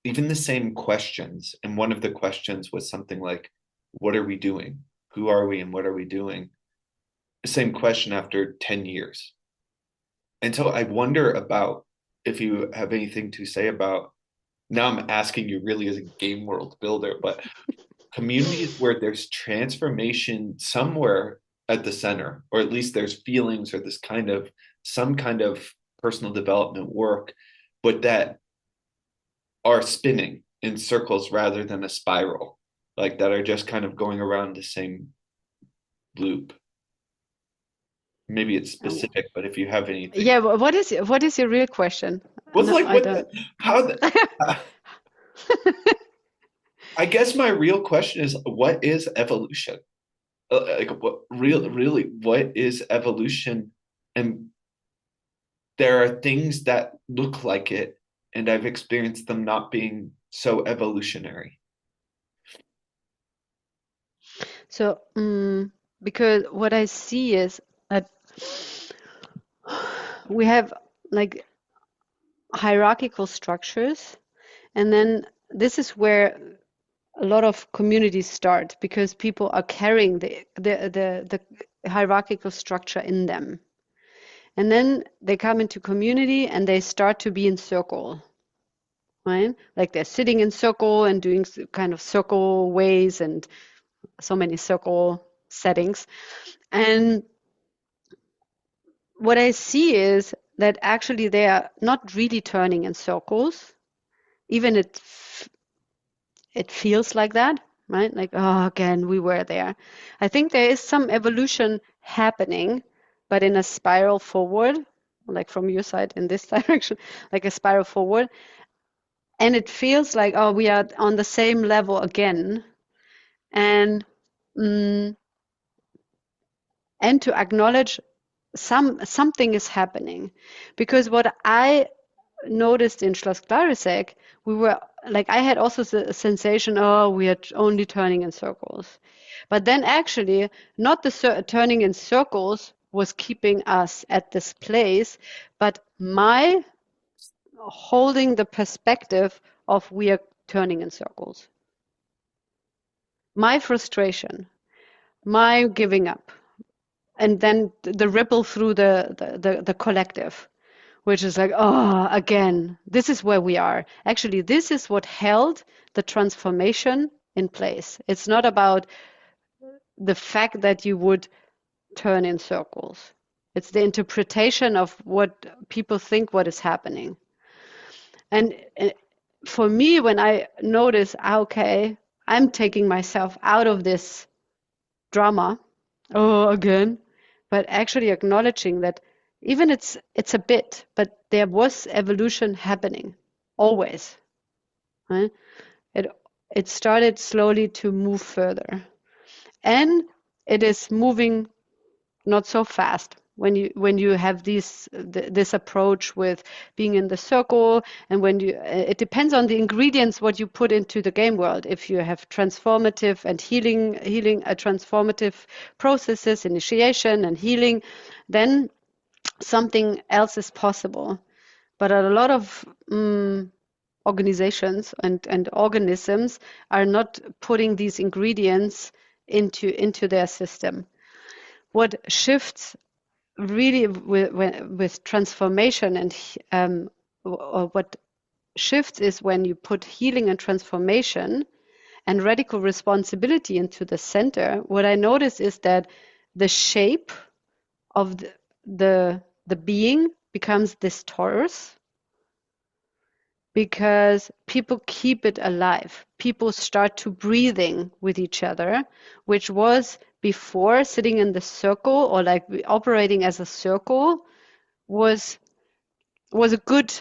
even the same questions. And one of the questions was something like, what are we doing? Who are we and what are we doing? The same question after 10 years. And so I wonder about if you have anything to say about, now I'm asking you really as a game world builder, but communities where there's transformation somewhere at the center, or at least there's feelings or this kind of some kind of personal development work, but that are spinning in circles rather than a spiral, like that are just kind of going around the same loop. Maybe it's And specific, but if you have anything, yeah, what is your real question? what's No, like I what don't. the how the I guess my real question is what is evolution? Like what really what is evolution? And there are things that look like it, and I've experienced them not being so evolutionary. So, because what I see is that we have like hierarchical structures, and then this is where a lot of communities start because people are carrying the hierarchical structure in them. And then they come into community and they start to be in circle, right? Like they're sitting in circle and doing kind of circle ways and so many circle settings. And what I see is that actually they are not really turning in circles, even it feels like that, right? Like, oh, again, we were there. I think there is some evolution happening, but in a spiral forward, like from your side in this direction, like a spiral forward. And it feels like, oh, we are on the same level again. And mm, and to acknowledge something is happening. Because what I noticed in Schloss Klarisek, we were like, I had also the sensation, oh, we are only turning in circles. But then actually, not the turning in circles was keeping us at this place, but my holding the perspective of we are turning in circles. My frustration, my giving up, and then the ripple through the collective, which is like, oh, again, this is where we are. Actually, this is what held the transformation in place. It's not about the fact that you would turn in circles. It's the interpretation of what people think what is happening. And for me, when I notice, okay, I'm taking myself out of this drama, oh, again, but actually acknowledging that even it's a bit, but there was evolution happening always, right? It it started slowly to move further, and it is moving not so fast. When you have this approach with being in the circle, and when you it depends on the ingredients what you put into the game world. If you have transformative and healing transformative processes, initiation and healing, then something else is possible. But a lot of organizations and organisms are not putting these ingredients into their system. What shifts really with transformation and or what shifts is when you put healing and transformation and radical responsibility into the center. What I notice is that the shape of the being becomes this torus, because people keep it alive. People start to breathing with each other, which was before sitting in the circle or like operating as a circle was was a good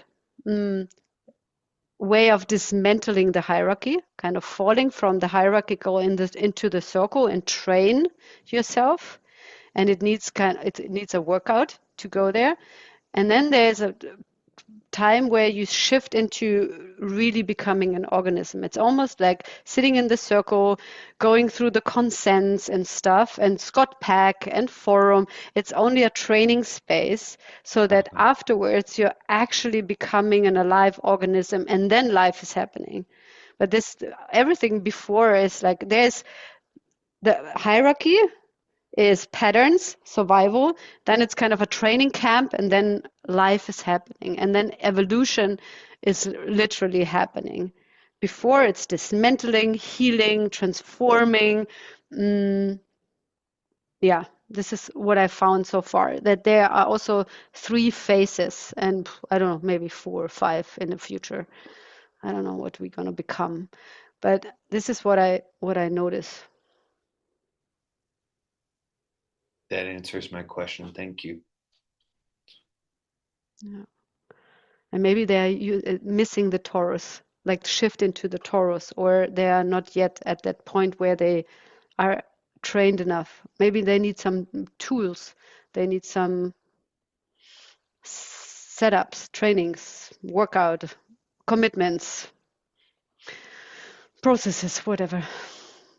way of dismantling the hierarchy, kind of falling from the hierarchical into the circle and train yourself. And it needs a workout to go there. And then there's a time where you shift into really becoming an organism. It's almost like sitting in the circle, going through the consents and stuff, and Scott Pack and Forum. It's only a training space so that Uh-huh. afterwards you're actually becoming an alive organism, and then life is happening. But this everything before is like there's the hierarchy is patterns, survival, then it's kind of a training camp, and then life is happening, and then evolution is literally happening. Before it's dismantling, healing, transforming. Mm, yeah, this is what I found so far, that there are also three phases, and I don't know, maybe four or five in the future. I don't know what we're gonna become, but this is what I notice. That answers my question. Thank you. Yeah. And maybe they're missing the Taurus, like shift into the Taurus, or they are not yet at that point where they are trained enough. Maybe they need some tools, they need some setups, trainings, workout, commitments, processes, whatever.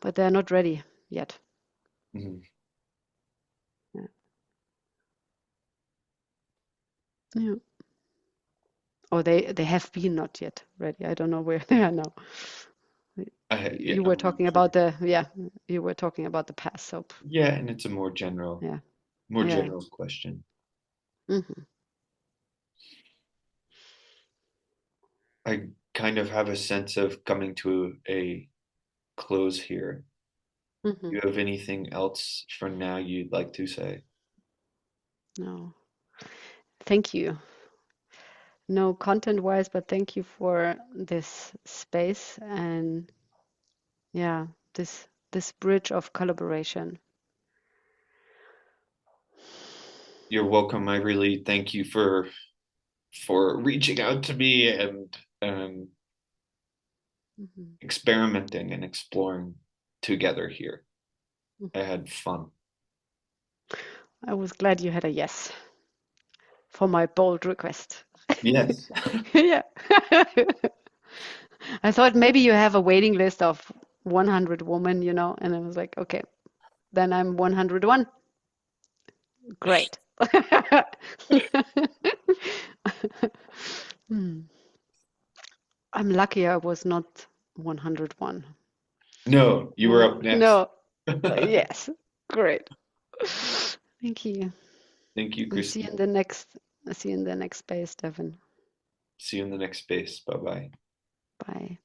But they're not ready yet. Mhm. Yeah. Yeah. Or they have been not yet ready. I don't know where they are now. Yeah, You were I'm not talking sure. about you were talking about the past. So Yeah, and it's a more general, yeah, more yeah. general question. Hmm. I kind of have a sense of coming to a close here. Hmm. You have anything else for now you'd like to say? No, thank you. No content wise, but thank you for this space and yeah, this bridge of collaboration. You're welcome. I really thank you for reaching out to me and um, Hmm. experimenting and exploring together here. I had fun. I was glad you had a yes for my bold request. Yes. Yeah. I thought maybe you have a waiting list of 100 women, and I was like, okay, then I'm 101. Great. Hmm. I'm lucky I was not 101. No, you were Yeah. up next. No. Yes. Great. Thank you. Thank you, And see you in Christine. the next see you in the next space, Devin. See you in the next space. Bye bye. Bye.